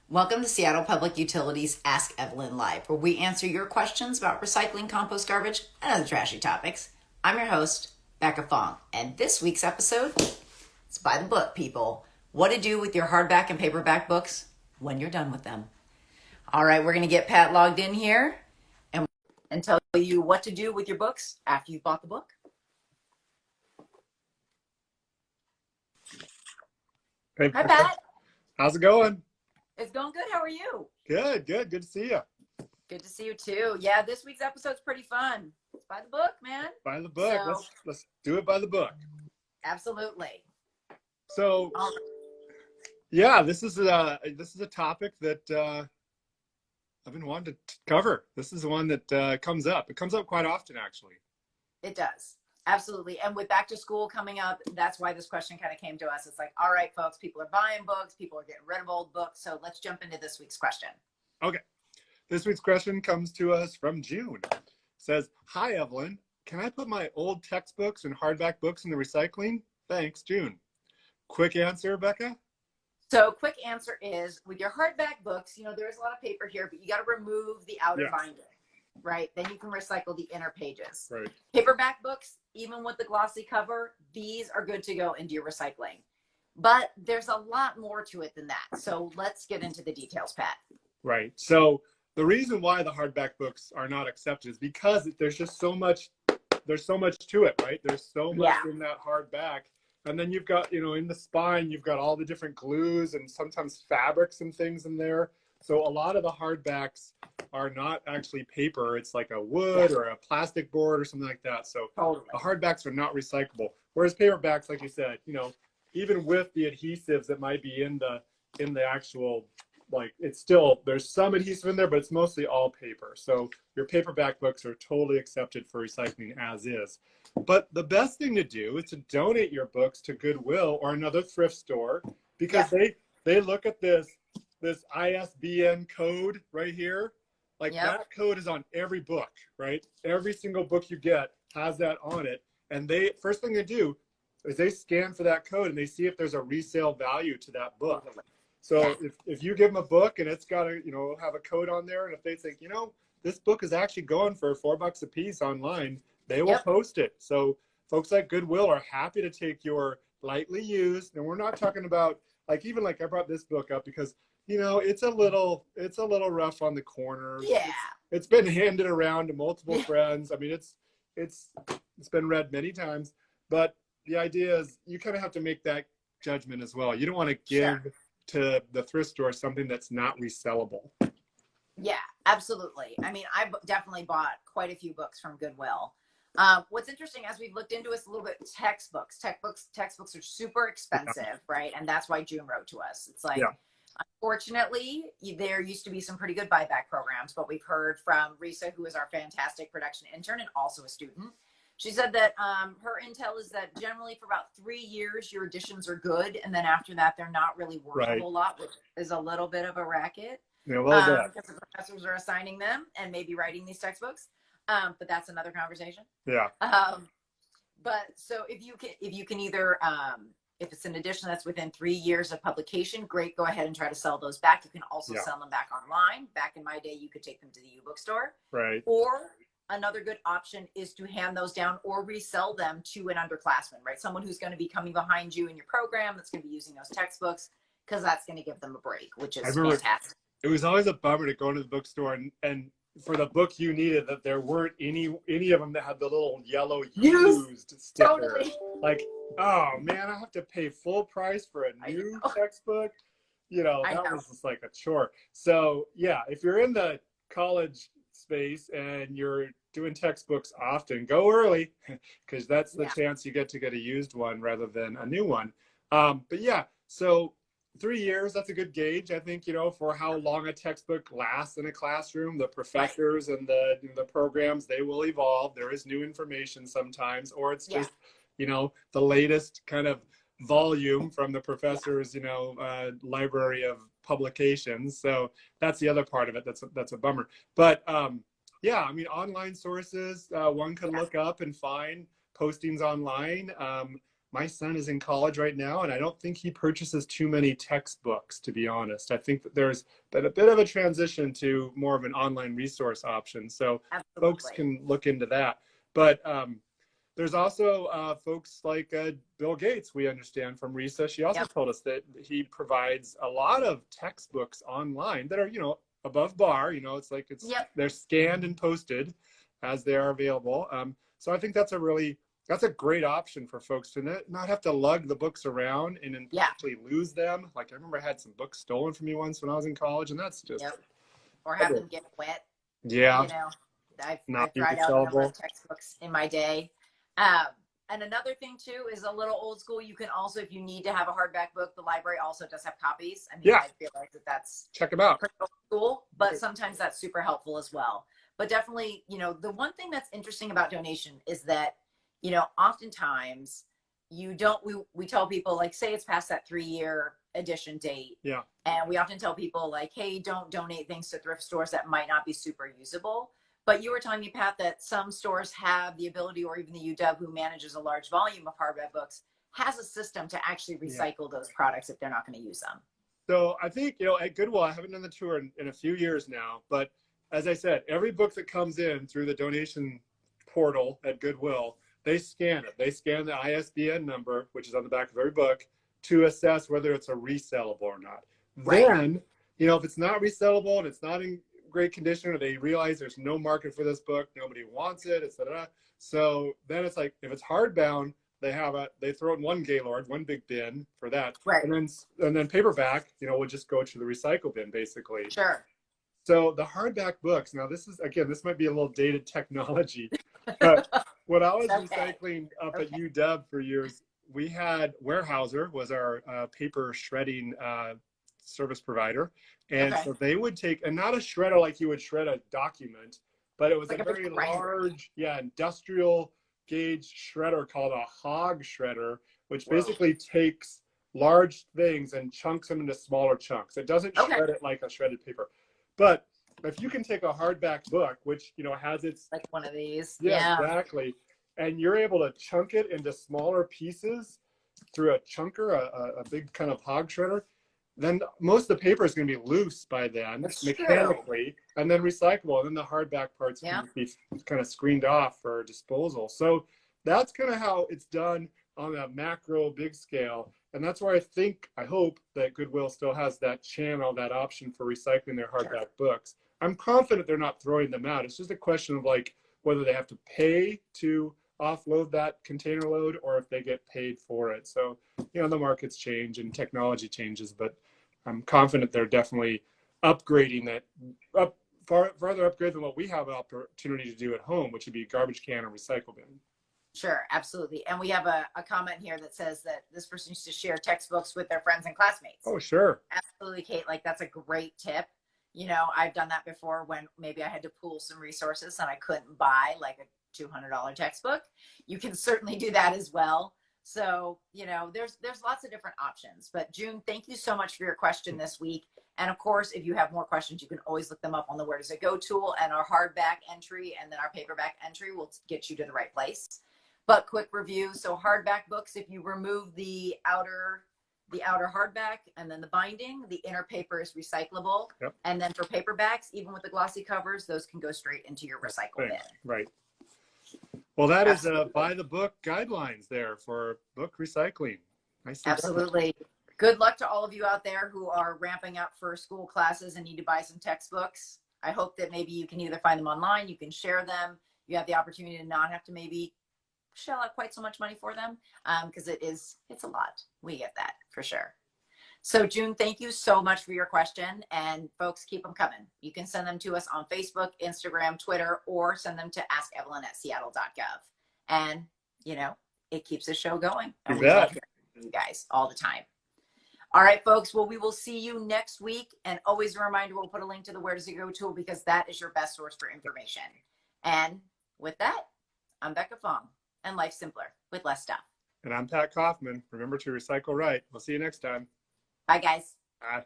Welcome to Seattle Public Utilities Ask Evelyn Live, where we answer your questions about recycling, compost, garbage, and other trashy topics. I'm your host, Becca Fong, and this week's episode is by the book, people. What to do with your hardback and paperback books when you're done with them. All right, we're going to get Pat logged in here and tell you what to do with your books after you've bought the book. Hey, Hi, Pat. how's it going? It's going good. How are you? Good to see you. Good to see you too. Yeah, this week's episode's pretty fun. It's by the book, man. By the book. So, Let's do it by the book. Absolutely. So, yeah, this is a topic that I've been wanting to cover. This is the one that comes up. It comes up quite often, actually. It does. Absolutely. And with back to school coming up, that's why this question kind of came to us. It's like, all right, folks, people are buying books. People are getting rid of old books. So let's jump into this week's question. Okay. This week's question comes to us from June. It says, "Hi, Evelyn. Can I put my old textbooks and hardback books in the recycling? Thanks, June." Quick answer, Becca? So quick answer is with your hardback books, there's a lot of paper here, but you got to remove the outer binder, right? Then you can recycle the inner pages. Right. Paperback books, even with the glossy cover, these are good to go into your recycling. But there's a lot more to it than that. So let's get into the details, Pat. Right. So the reason why the hardback books are not accepted is because there's just so much to it, right? There's so much in that hardback. And then you've got, in the spine, you've got all the different glues and sometimes fabrics and things in there. So a lot of the hardbacks are not actually paper. It's like a wood or a plastic board or something like that. So the hardbacks are not recyclable. Whereas paperbacks, like you said, even with the adhesives that might be in the actual, like, it's still, there's some adhesive in there, but it's mostly all paper. So your paperback books are totally accepted for recycling as is. But the best thing to do is to donate your books to Goodwill or another thrift store, because they look at this ISBN code right here. Like that code is on every book, right? Every single book you get has that on it. And first thing they do is they scan for that code and they see if there's a resale value to that book. So if you give them a book and it's got to, have a code on there, and if they think, this book is actually going for $4 a piece online, they will post it. So folks like Goodwill are happy to take your lightly used, and we're not talking about I brought this book up because, it's a little rough on the corners. Yeah. It's been handed around to multiple friends. I mean, it's been read many times, but the idea is you kind of have to make that judgment as well. You don't want to give to the thrift store something that's not resellable. Yeah, absolutely. I mean, I definitely bought quite a few books from Goodwill. What's interesting, as we've looked into this a little bit, textbooks are super expensive, right? And that's why June wrote to us. It's like, unfortunately, there used to be some pretty good buyback programs, but we've heard from Risa, who is our fantastic production intern and also a student. She said that her intel is that generally for about 3 years, your editions are good. And then after that, they're not really worth a whole lot, which is a little bit of a racket. Yeah, well, because the professors are assigning them and maybe writing these textbooks. But that's another conversation. Yeah. But so if you can either, if it's an edition that's within 3 years of publication, great, go ahead and try to sell those back. You can also sell them back online. Back in my day, you could take them to the U-book store. Right. Or another good option is to hand those down or resell them to an underclassman, right? Someone who's going to be coming behind you in your program that's going to be using those textbooks, because that's going to give them a break, which is fantastic. It was always a bummer to go into the bookstore and for the book you needed, that there weren't any of them that had the little yellow used sticker. Totally. Like, oh man, I have to pay full price for a new textbook. That was just like a chore. So yeah, if you're in the college space and you're doing textbooks often, go early, because that's the chance you get to get a used one rather than a new one. But yeah, so 3 years, that's a good gauge, I think, for how long a textbook lasts in a classroom. The professors and the programs, they will evolve. There is new information sometimes, or it's just, the latest kind of volume from the professor's, library of publications. So that's the other part of it. That's a bummer. But I mean, online sources, one can look up and find postings online. my son is in college right now, and I don't think he purchases too many textbooks, to be honest. I think that there's been a bit of a transition to more of an online resource option. So folks Absolutely. can look into that. But there's also folks like Bill Gates, we understand from Risa. She also Yep. told us that he provides a lot of textbooks online that are, above bar. It's like Yep. they're scanned and posted as they are available. So I think that's a great option for folks to not have to lug the books around and then Yeah. potentially lose them. Like I remember I had some books stolen from me once when I was in college, and that's just Yep. Or have them get wet. yeah, You know, not I've tried out a number resellable. of textbooks in my day. And another thing too is a little old school. You can also, if you need to have a hardback book, the library also does have copies. I mean, Yeah, I feel like that's check them out. pretty old school, but sometimes that's super helpful as well. But definitely, the one thing that's interesting about donation is that, oftentimes we tell people, like, say it's past that 3-year edition date. Yeah. And we often tell people, like, hey, don't donate things to thrift stores that might not be super usable. But you were telling me, Pat, that some stores have the ability, or even the UW, who manages a large volume of hardback books, has a system to actually recycle those products if they're not going to use them. So I think, at Goodwill, I haven't done the tour in a few years now, but as I said, every book that comes in through the donation portal at Goodwill, they scan it. They scan the ISBN number, which is on the back of every book, to assess whether it's a resellable or not. Right. Then, if it's not resellable and it's not in great condition, or they realize there's no market for this book, nobody wants it, etc. So then it's like, if it's hardbound, they throw it in one Gaylord, one big bin for that. Right. And then paperback, would just go to the recycle bin, basically. Sure. So the hardback books, now this might be a little dated technology, but when I was recycling up at UW for years, we had Weyerhaeuser was our paper shredding service provider. And so they would take, and not a shredder like you would shred a document, but it was like a very large, industrial gauge shredder called a hog shredder, which basically takes large things and chunks them into smaller chunks. It doesn't shred it like a shredded paper. But if you can take a hardback book, which, has its... Like one of these. Yeah, exactly. And you're able to chunk it into smaller pieces through a chunker, a big kind of hog shredder, then most of the paper is going to be loose by then, mechanically, and then recyclable. And then the hardback parts can be kind of screened off for disposal. So that's kind of how it's done on a macro big scale. And that's where I hope that Goodwill still has that channel, that option for recycling their hardback books. I'm confident they're not throwing them out. It's just a question of like whether they have to pay to offload that container load or if they get paid for it. So, the markets change and technology changes, but I'm confident they're definitely upgrading that further upgrade than what we have an opportunity to do at home, which would be garbage can or recycle bin. Sure, absolutely. And we have a comment here that says that this person used to share textbooks with their friends and classmates. Oh, sure. Absolutely, Kate. Like, that's a great tip. I've done that before when maybe I had to pool some resources and I couldn't buy like a $200 textbook. You can certainly do that as well. So, there's lots of different options. But June, thank you so much for your question this week. And of course, if you have more questions, you can always look them up on the Where Does It Go tool, and our hardback entry and then our paperback entry will get you to the right place. But quick review. So hardback books, if you remove the outer hardback and then the binding, the inner paper is recyclable. Yep. And then for paperbacks, even with the glossy covers, those can go straight into your recycle bin. Right. Well, that is by the book guidelines there for book recycling. Absolutely. Good luck to all of you out there who are ramping up for school classes and need to buy some textbooks. I hope that maybe you can either find them online, you can share them, you have the opportunity to not have to maybe shell out quite so much money for them, because it's a lot. We get that for sure. So June, thank you so much for your question, and folks, keep them coming. You can send them to us on Facebook, Instagram, Twitter, or send them to askevelyn@seattle.gov. And it keeps the show going, and we love hearing from you guys all the time. All right, folks. Well, we will see you next week, and always a reminder, we'll put a link to the Where Does It Go tool because that is your best source for information. And with that, I'm Becca Fong, and life's simpler with less stuff. And I'm Pat Kaufman. Remember to recycle right. We'll see you next time. Bye, guys. Bye.